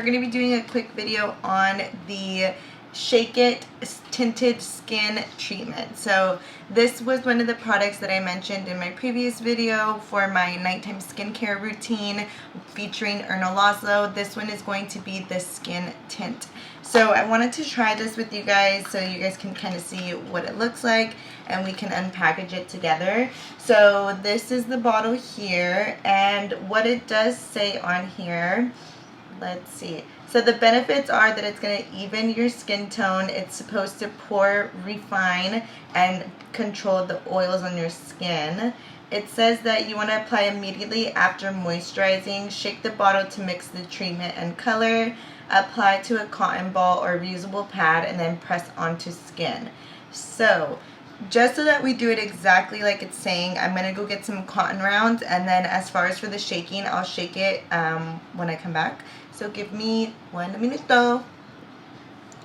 We're going to be doing a quick video on the Shake-It Tinted Skin Treatment. So this was one of the products that I mentioned in my previous video for my nighttime skincare routine featuring Erno Laszlo. This one is going to be the skin tint. So I wanted to try this with you guys so you guys can kind of see what it looks like and we can unpackage it together. So this is the bottle here, and what it does say on here, let's see. So the benefits are that it's going to even your skin tone. It's supposed to pore, refine, and control the oils on your skin. It says that you want to apply immediately after moisturizing. Shake the bottle to mix the treatment and color. Apply to a cotton ball or reusable pad and then press onto skin. So just so that we do it exactly like it's saying, I'm going to go get some cotton rounds, and then as far as for the shaking, I'll shake it when I come back. So give me 1 minute though.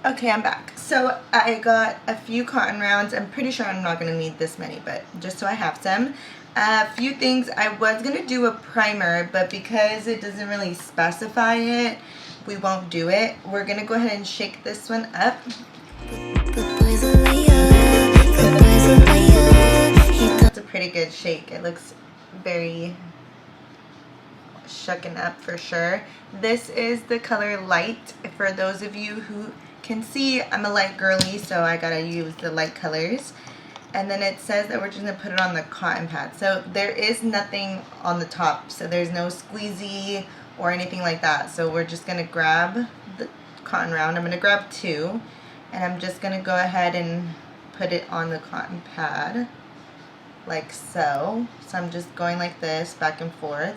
Okay, I'm back. So I got a few cotton rounds. I'm pretty sure I'm not going to need this many, but just so I have some. A few things. I was going to do a primer, but because it doesn't really specify it, we won't do it. We're going to go ahead and shake this one up. It's a pretty good shake. It looks very shucking up for sure. This is the color Light. For those of you who can see, I'm a light girly, so I gotta use the light colors. And then it says that we're just gonna put it on the cotton pad. So there is nothing on the top, so there's no squeezy or anything like that. So we're just gonna grab the cotton round. I'm gonna grab 2, and I'm just gonna go ahead and put it on the cotton pad like so. So I'm just going like this back and forth.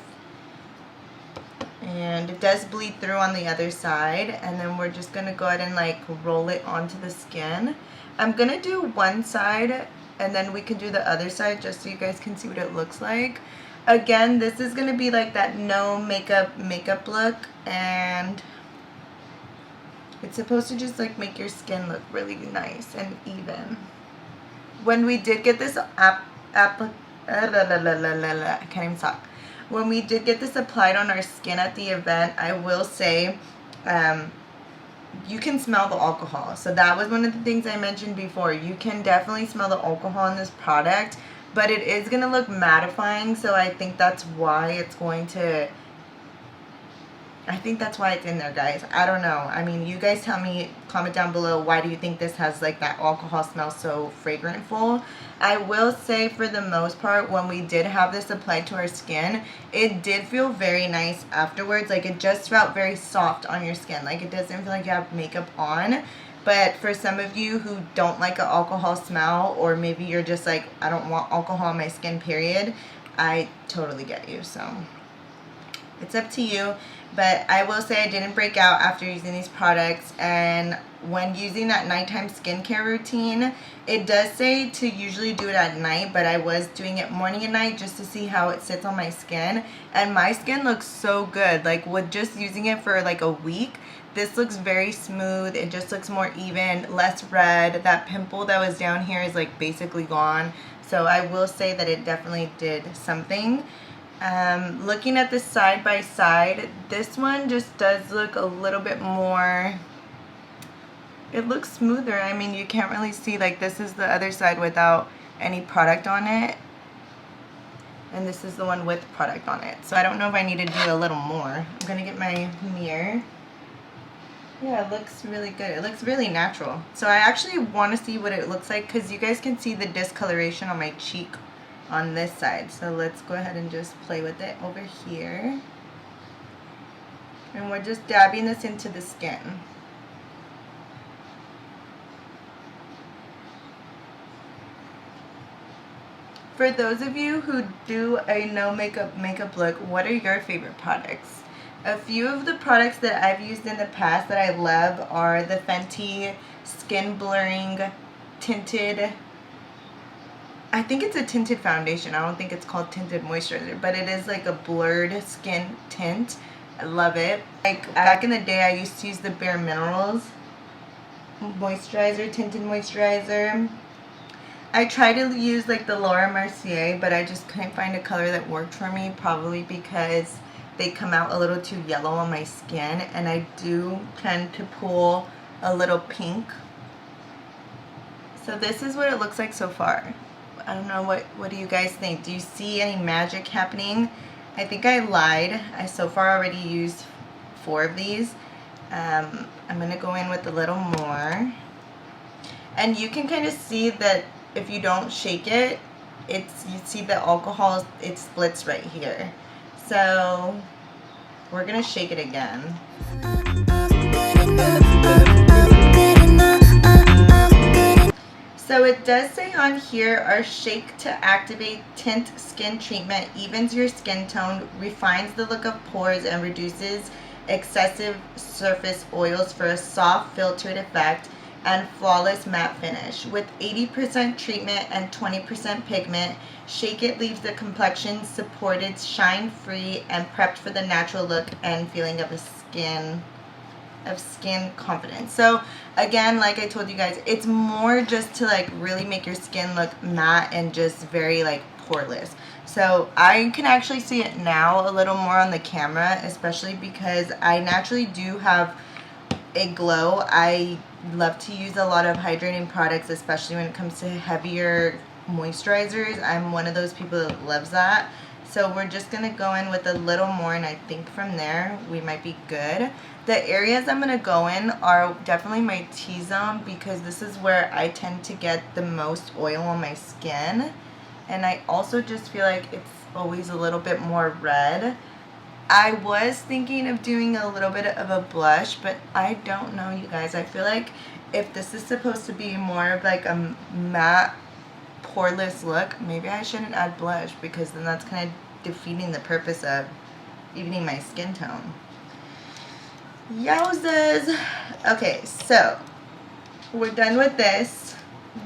And it does bleed through on the other side, and then we're just gonna go ahead and like roll it onto the skin. I'm gonna do one side and then we can do the other side just so you guys can see what it looks like. Again, this is gonna be like that no makeup look, and it's supposed to just like make your skin look really nice and even. When we did get this I can't even talk. When we did get this applied on our skin at the event, I will say you can smell the alcohol. So that was one of the things I mentioned before. You can definitely smell the alcohol in this product, but it is going to look mattifying, so I think that's why it's going to... I think that's why it's in there, guys. I don't know. I mean, you guys tell me, comment down below, why do you think this has like that alcohol smell so fragrantful? I will say for the most part, when we did have this applied to our skin, it did feel very nice afterwards. Like it just felt very soft on your skin. Like it doesn't feel like you have makeup on. But for some of you who don't like an alcohol smell, or maybe you're just like, I don't want alcohol on my skin, period, I totally get you. So it's up to you. But I will say I didn't break out after using these products, and when using that nighttime skincare routine, it does say to usually do it at night, but I was doing it morning and night just to see how it sits on my skin, and my skin looks so good. Like with just using it for like a week, this looks very smooth. It just looks more even, less red. That pimple that was down here is like basically gone. So I will say that it definitely did something. Looking at this side by side, this one just does look a little bit more, it looks smoother. I mean, you can't really see, like this is the other side without any product on it, and this is the one with product on it. So I don't know if I need to do a little more. I'm gonna get my mirror. Yeah, it looks really good. It looks really natural. So I actually want to see what it looks like, because you guys can see the discoloration on my cheek on this side. So let's go ahead and just play with it over here, and we're just dabbing this into the skin. For those of you who do a no makeup look, what are your favorite products? A few of the products that I've used in the past that I love are the Fenty Skin Blurring Tinted, I think it's a tinted foundation. I don't think it's called tinted moisturizer, but it is like a blurred skin tint. I love it. Like back in the day, I used to use the Bare Minerals moisturizer, tinted moisturizer. I tried to use like the Laura Mercier, but I just couldn't find a color that worked for me, probably because they come out a little too yellow on my skin, and I do tend to pull a little pink. So this is what it looks like so far. I don't know, what do you guys think? Do you see any magic happening? I think I lied. I so far already used 4 of these. I'm going to go in with a little more. And you can kind of see that if you don't shake it, you see the alcohol, it splits right here. So we're going to shake it again. So it does say on here, our Shake to Activate Tint Skin Treatment evens your skin tone, refines the look of pores, and reduces excessive surface oils for a soft filtered effect and flawless matte finish. With 80% treatment and 20% pigment, Shake It leaves the complexion supported, shine free, and prepped for the natural look and feeling of skin confidence. So again, like I told you guys, it's more just to like really make your skin look matte and just very like poreless. So I can actually see it now a little more on the camera, especially because I naturally do have a glow. I love to use a lot of hydrating products, especially when it comes to heavier moisturizers. I'm one of those people that loves that. So we're just going to go in with a little more, and I think from there we might be good. The areas I'm going to go in are definitely my T-zone, because this is where I tend to get the most oil on my skin. And I also just feel like it's always a little bit more red. I was thinking of doing a little bit of a blush, but I don't know, you guys. I feel like if this is supposed to be more of like a matte, poreless look, maybe I shouldn't add blush, because then that's kind of defeating the purpose of evening my skin tone. Yowzas! Okay, so we're done with this.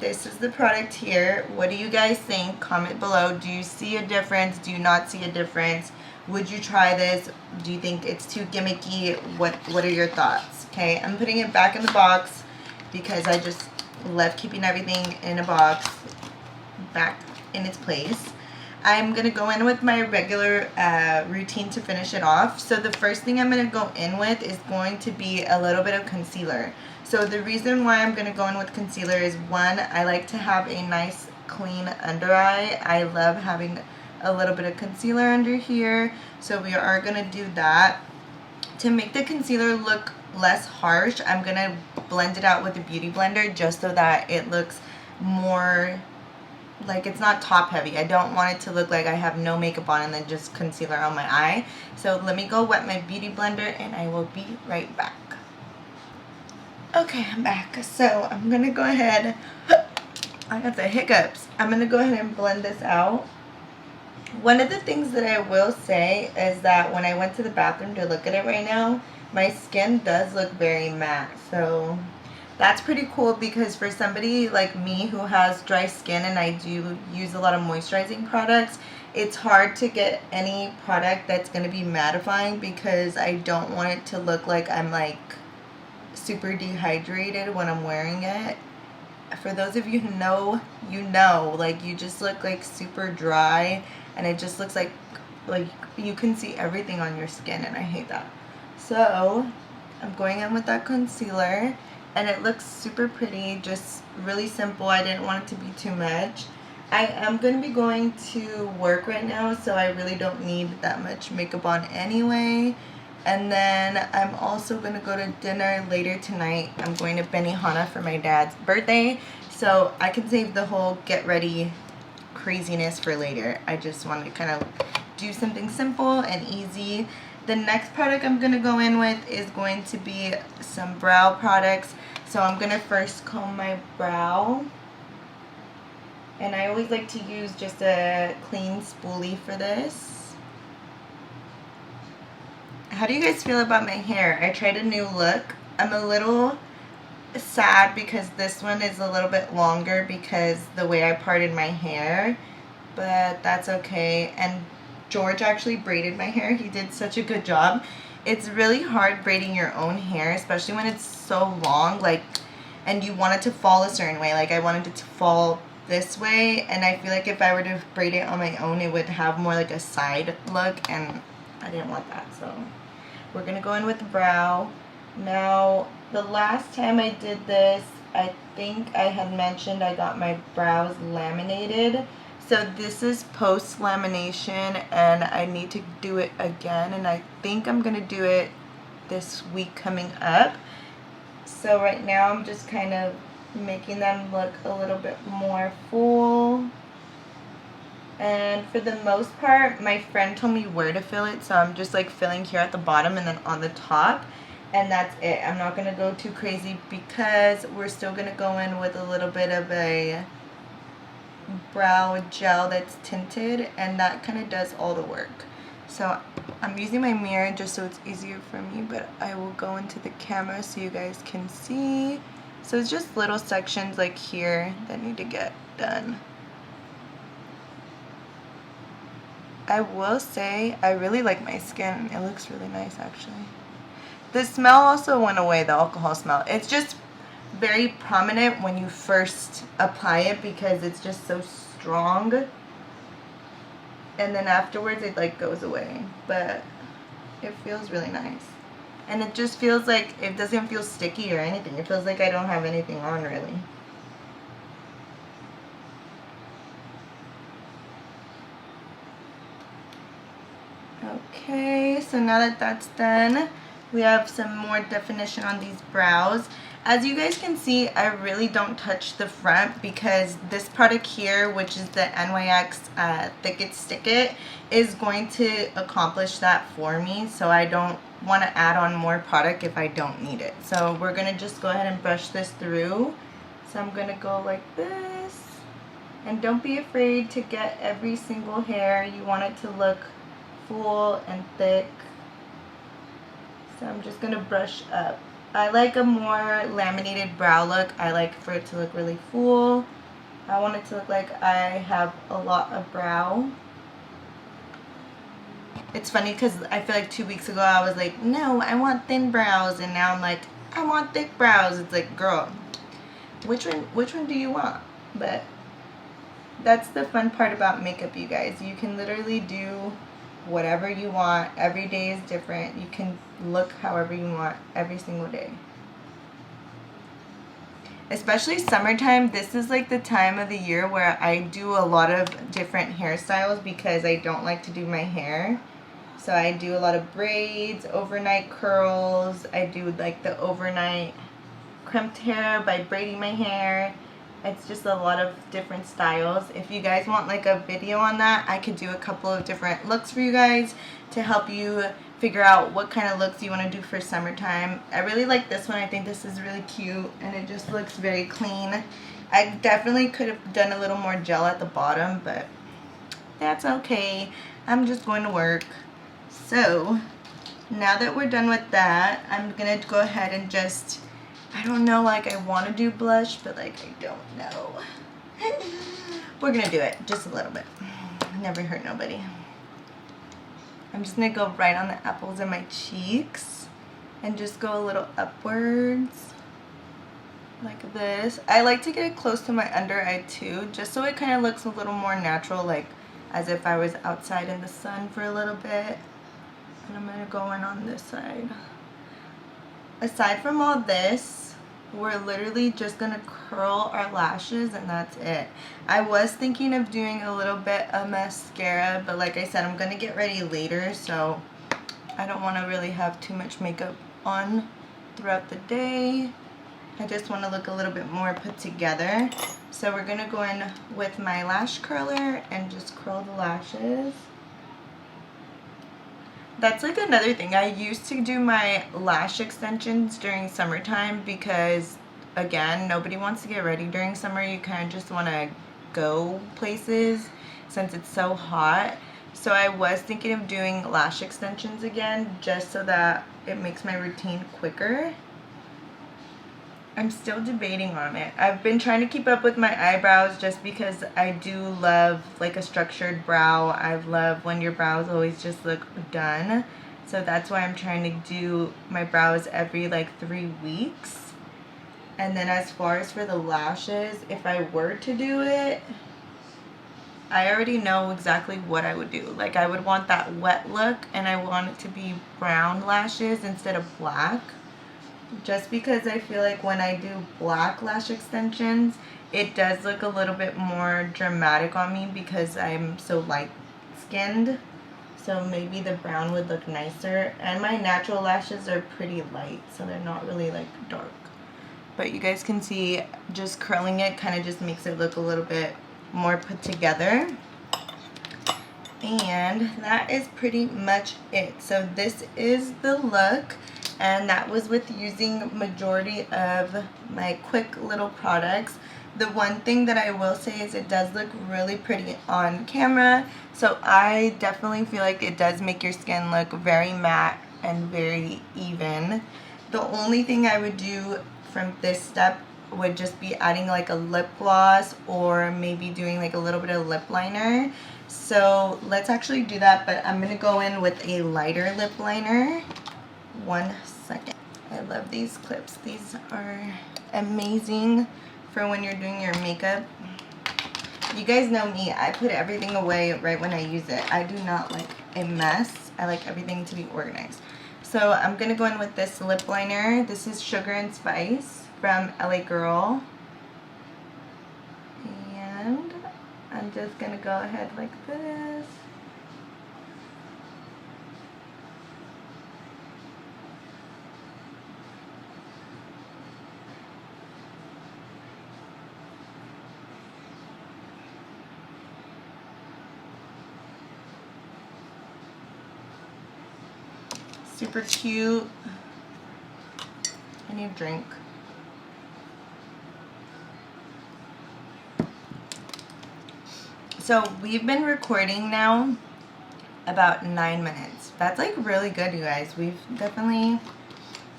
This is the product here. What do you guys think? Comment below. Do you see a difference? Do you not see a difference? Would you try this? Do you think it's too gimmicky? What are your thoughts? Okay, I'm putting it back in the box because I just love keeping everything in a box back in its place. I'm going to go in with my regular routine to finish it off. So the first thing I'm going to go in with is going to be a little bit of concealer. So the reason why I'm going to go in with concealer is, one, I like to have a nice clean under eye. I love having a little bit of concealer under here. So we are going to do that. To make the concealer look less harsh, I'm going to blend it out with a beauty blender just so that it looks more like it's not top heavy. I don't want it to look like I have no makeup on and then just concealer on my eye. So let me go wet my beauty blender and I will be right back. Okay, I'm back. So I'm going to go ahead. I got the hiccups. I'm going to go ahead and blend this out. One of the things that I will say is that when I went to the bathroom to look at it right now, my skin does look very matte. So that's pretty cool, because for somebody like me who has dry skin and I do use a lot of moisturizing products, it's hard to get any product that's going to be mattifying, because I don't want it to look like I'm like super dehydrated when I'm wearing it. For those of you who know, you know, like you just look like super dry and it just looks like you can see everything on your skin, and I hate that. So I'm going in with that concealer. And it looks super pretty, just really simple. I didn't want it to be too much. I am going to be going to work right now, so I really don't need that much makeup on anyway. And then I'm also going to go to dinner later tonight. I'm going to Benihana for my dad's birthday, so I can save the whole get ready craziness for later. I just want to kind of do something simple and easy. The next product I'm going to go in with is going to be some brow products. So I'm going to first comb my brow. And I always like to use just a clean spoolie for this. How do you guys feel about my hair? I tried a new look. I'm a little sad because this one is a little bit longer because the way I parted my hair. But that's okay. And George actually braided my hair. He did such a good job. It's really hard braiding your own hair, especially when it's so long, like, and you want it to fall a certain way. Like I wanted it to fall this way, and I feel like if I were to braid it on my own, it would have more like a side look, and I didn't want that. So we're going to go in with the brow. Now, the last time I did this, I think I had mentioned I got my brows laminated. So this is post lamination and I need to do it again, and I think I'm going to do it this week coming up. So right now I'm just kind of making them look a little bit more full. And for the most part, my friend told me where to fill it, so I'm just like filling here at the bottom and then on the top. And that's it. I'm not going to go too crazy because we're still going to go in with a little bit of a brow gel that's tinted, and that kind of does all the work. So I'm using my mirror just so it's easier for me, but I will go into the camera so you guys can see. So it's just little sections like here that need to get done. I will say I really like my skin. It looks really nice actually. The smell also went away, the alcohol smell. It's just very prominent when you first apply it because it's just so strong. And then afterwards it like goes away. But it feels really nice. And it just feels like it doesn't feel sticky or anything. It feels like I don't have anything on really. Okay, so now that that's done, we have some more definition on these brows. As you guys can see, I really don't touch the front because this product here, which is the NYX Thick It Stick It, is going to accomplish that for me. So I don't want to add on more product if I don't need it. So we're going to just go ahead and brush this through. So I'm going to go like this. And don't be afraid to get every single hair. You want it to look full and thick. So I'm just going to brush up. I like a more laminated brow look. I like for it to look really full. I want it to look like I have a lot of brow. It's funny because I feel like 2 weeks ago I was like, no, I want thin brows, and now I'm like, I want thick brows. It's like, girl, which one do you want? But that's the fun part about makeup, you guys. You can literally do whatever you want. Every day is different. You can look however you want every single day. Especially summertime, this is like the time of the year where I do a lot of different hairstyles because I don't like to do my hair. So I do a lot of braids, overnight curls. I do like the overnight crimped hair by braiding my hair. It's just a lot of different styles. If you guys want like a video on that, I could do a couple of different looks for you guys to help you figure out what kind of looks you want to do for summertime. I really like this one. I think this is really cute and it just looks very clean. I definitely could have done a little more gel at the bottom, but that's okay. I'm just going to work. So now that we're done with that, I'm going to go ahead and just, I don't know, like I want to do blush, but like I don't know. We're going to do it just a little bit. Never hurt nobody. I'm just going to go right on the apples of my cheeks and just go a little upwards like this. I like to get it close to my under eye too, just so it kind of looks a little more natural, like as if I was outside in the sun for a little bit. And I'm going to go in on this side. Aside from all this, we're literally just going to curl our lashes and that's it. I was thinking of doing a little bit of mascara, but like I said, I'm going to get ready later, so I don't want to really have too much makeup on throughout the day. I just want to look a little bit more put together. So we're going to go in with my lash curler and just curl the lashes. That's like another thing. I used to do my lash extensions during summertime because, again, nobody wants to get ready during summer. You kind of just want to go places since it's so hot. So I was thinking of doing lash extensions again just so that it makes my routine quicker. I'm still debating on it. I've been trying to keep up with my eyebrows just because I do love like a structured brow. I love when your brows always just look done. So that's why I'm trying to do my brows every like 3 weeks. And then as far as for the lashes, if I were to do it, I already know exactly what I would do. Like, I would want that wet look, and I want it to be brown lashes instead of black. Just because I feel like when I do black lash extensions, it does look a little bit more dramatic on me because I'm so light skinned. So maybe the brown would look nicer. And my natural lashes are pretty light, so they're not really like dark. But you guys can see just curling it kind of just makes it look a little bit more put together. And that is pretty much it. So this is the look, and that was with using majority of my quick little products. The one thing that I will say is it does look really pretty on camera, so I definitely feel like it does make your skin look very matte and very even. The only thing I would do from this step would just be adding like a lip gloss or maybe doing like a little bit of lip liner. So let's actually do that, but I'm going to go in with a lighter lip liner. 1 second. I love these clips. These are amazing for when you're doing your makeup. You guys know me. I put everything away right when I use it. I do not like a mess. I like everything to be organized. So I'm going to go in with this lip liner. This is Sugar and Spice from LA Girl. And I'm just going to go ahead like this. Super cute. I need a drink. So we've been recording now about 9 minutes. That's like really good, you guys. We've definitely,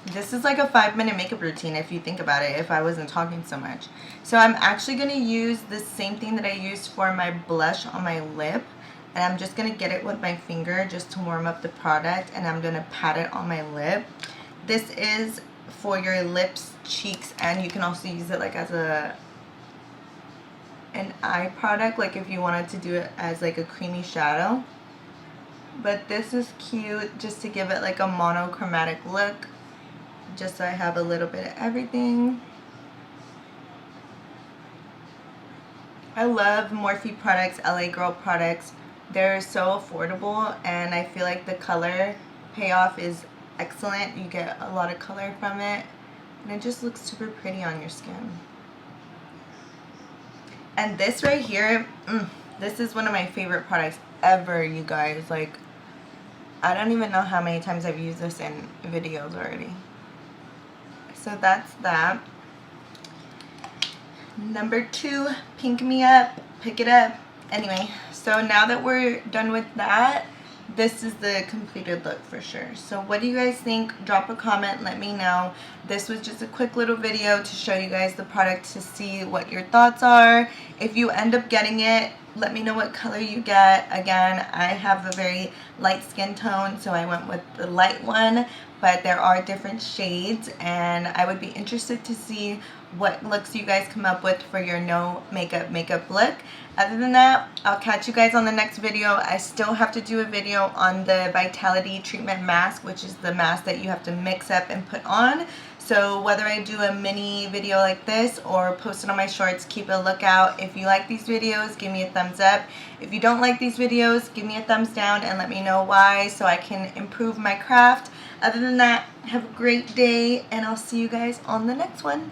this is like a 5-minute makeup routine if you think about it, if I wasn't talking so much. So I'm actually going to use the same thing that I used for my blush on my lip. And I'm just going to get it with my finger just to warm up the product. And I'm going to pat it on my lip. This is for your lips, cheeks, and you can also use it like as an eye product. Like if you wanted to do it as like a creamy shadow. But this is cute just to give it like a monochromatic look. Just so I have a little bit of everything. I love Morphe products, LA Girl products. They're so affordable, and I feel like the color payoff is excellent. You get a lot of color from it, and it just looks super pretty on your skin. And this right here, this is one of my favorite products ever, you guys. Like, I don't even know how many times I've used this in videos already. So that's that. Number 2, Pink Me Up, pick it up. Anyway, so now that we're done with that, this is the completed look for sure. So what do you guys think? Drop a comment, let me know. This was just a quick little video to show you guys the product to see what your thoughts are. If you end up getting it, let me know what color you get. Again, I have a very light skin tone, so I went with the light one, but there are different shades, and I would be interested to see what looks you guys come up with for your no makeup look. Other than that, I'll catch you guys on the next video. I still have to do a video on the Vitality Treatment Mask, which is the mask that you have to mix up and put on. So whether I do a mini video like this or post it on my shorts, keep a lookout. If you like these videos, give me a thumbs up. If you don't like these videos, give me a thumbs down and let me know why so I can improve my craft. Other than that, have a great day, and I'll see you guys on the next one.